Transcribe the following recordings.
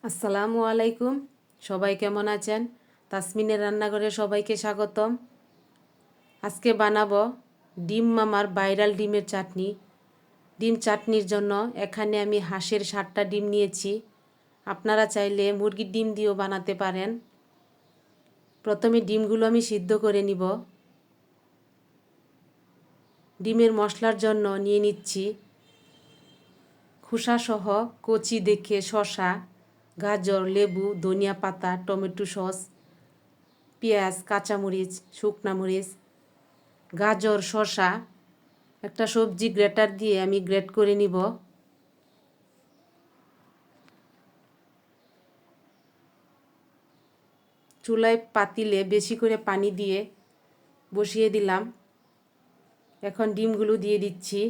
আসসালামু আলাইকুম। সবাই কেমন আছেন? তাসমিনের রান্নাঘরে সবাইকে স্বাগতম। আজকে বানাবো ডিম মামার ভাইরাল ডিমের চাটনি। ডিম চাটনির জন্য এখানে আমি হাঁসের 7টা ডিম নিয়েছি। আপনারা চাইলে মুরগির ডিম দিয়েও বানাতে পারেন। প্রথমে ডিমগুলো আমি সিদ্ধ করে নিব। ডিমের মশলার জন্য নিয়ে নিচ্ছি খোসাসহ কচি দেখে শসা, গাজর, লেবু, ধনিয়া পাতা, টমেটো সস, পেঁয়াজ, কাঁচামরিচ, শুকনা মরিচ, গাজর, শসা একটা সবজি গ্রেটার দিয়ে আমি গ্রেট করে নিব। চুলায় পাতিলে বেশি করে পানি দিয়ে বসিয়ে দিলাম। এখন ডিমগুলো দিয়ে দিচ্ছি।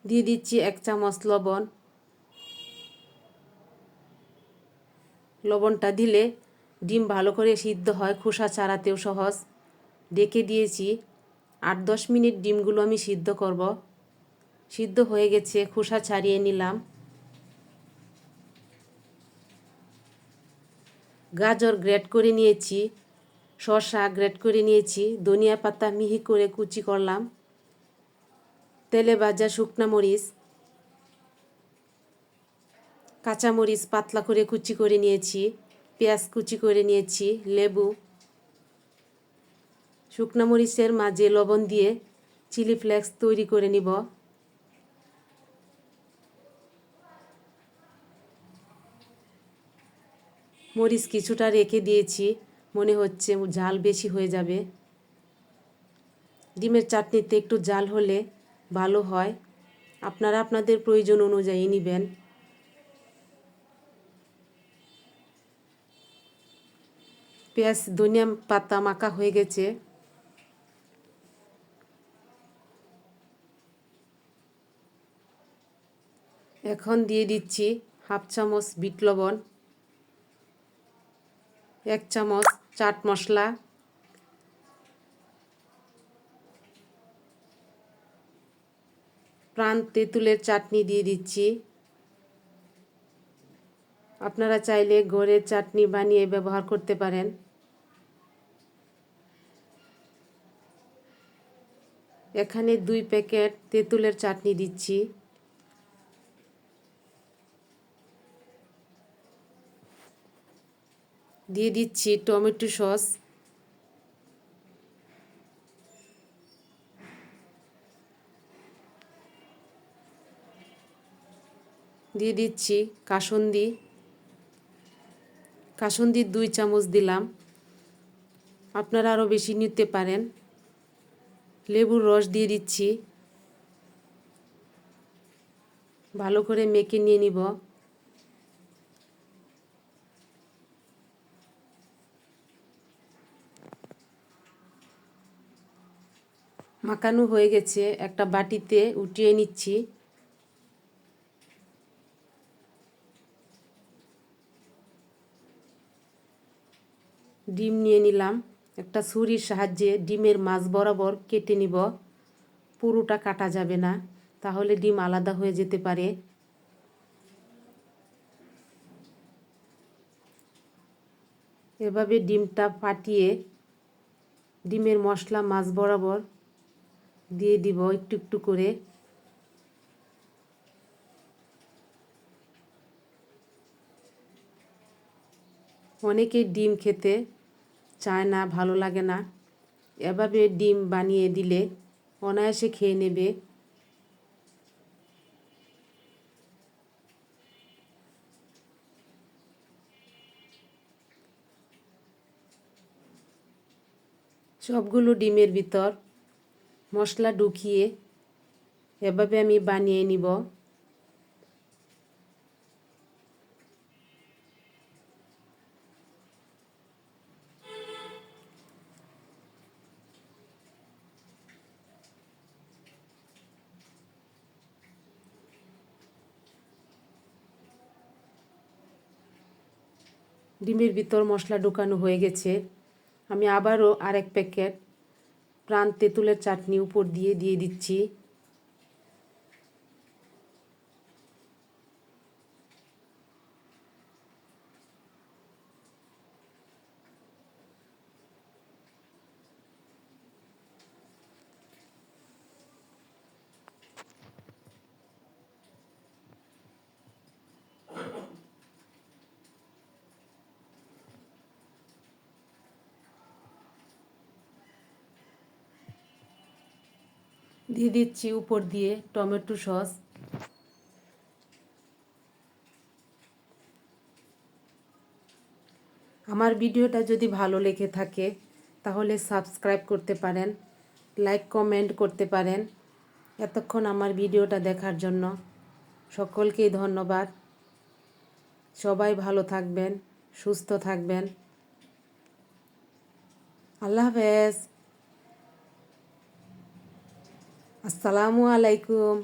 দিয়ে দিচ্ছি 1 চামচ লবণ। লবণটা দিলে ডিম ভালো করে সিদ্ধ হয়, খোসা ছাড়াতেও সহজ। ডেকে দিয়েছি 8-10 মিনিট ডিমগুলো আমি সিদ্ধ করব। সিদ্ধ হয়ে গেছে, খোসা ছাড়িয়ে নিলাম। গাজর গ্রেট করে নিয়েছি, শসা গ্রেট করে নিয়েছি, ধনিয়া পাতা মিহি করে কুচি করলাম, তেলে ভাজা শুকনা মরিচ, কাঁচামরিচ পাতলা করে কুচি করে নিয়েছি, পেঁয়াজ কুচি করে নিয়েছি, লেবু, শুকনা মরিচের মাঝে লবণ দিয়ে চিলি ফ্লেক্স তৈরি করে নিব। মরিচ কিছুটা রেখে দিয়েছি, মনে হচ্ছে ঝাল বেশি হয়ে যাবে। ডিমের চাটনিতে একটু ঝাল হলে ভালো হয়, আপনারা আপনাদের প্রয়োজন অনুযায়ী নেবেন। পেঁয়াজ ধনিয়া পাতা মাখা হয়ে গেছে। এখন দিয়ে দিচ্ছি 1/2 চামচ বিট লবণ, 1 চামচ চাট মশলা, প্রাণ তেঁতুলের চাটনি দিয়ে দিচ্ছি। আপনারা চাইলে ঘরে চাটনি বানিয়ে ব্যবহার করতে পারেন। এখানে 2 প্যাকেট তেঁতুলের চাটনি দিচ্ছি। দিয়ে দিচ্ছি টমেটো সস, দিয়ে দিচ্ছি কাসুন্দি, কাসুন্দি 2 চামচ দিলাম, আপনারা আরও বেশি নিতে পারেন। লেবুর রস দিয়ে দিচ্ছি, ভালো করে মেখে নিয়ে নিব। মাখানো হয়ে গেছে, একটা বাটিতে উঠিয়ে নিচ্ছি। ডিম নিয়ে নিলাম, একটা ছুরির সাহায্যে ডিমের মাঝ বরাবর কেটে নিব। পুরোটা কাটা যাবে না, তাহলে ডিম আলাদা হয়ে যেতে পারে। এভাবে ডিমটা ফাটিয়ে ডিমের মশলা মাঝ বরাবর দিয়ে দিব একটু একটু করে। অনেকে ডিম খেতে চায় না, ভালো লাগে না। এভাবে ডিম বানিয়ে দিলে অনায়াসে খেয়ে নেবে। সবগুলো ডিমের ভিতর মশলা ঢুকিয়ে এভাবে আমি বানিয়ে নিব। ডিমের ভিতর মশলা ঢুকানো হয়ে গেছে। আমি আবারও আরেক প্যাকেট প্রাণ তেঁতুলের চাটনি উপর দিয়ে দিয়ে দিচ্ছি। দিয়ে দিচ্ছি উপর দিয়ে টমেটো সস। আমার ভিডিওটা যদি ভালো লেগে থাকে তাহলে সাবস্ক্রাইব করতে পারেন, লাইক কমেন্ট করতে পারেন। এতক্ষণ আমার ভিডিওটা দেখার জন্য সকলকেই ধন্যবাদ। সবাই ভালো থাকবেন, সুস্থ থাকবেন। আল্লাহ হাফেজ। আসসালামু আলাইকুম।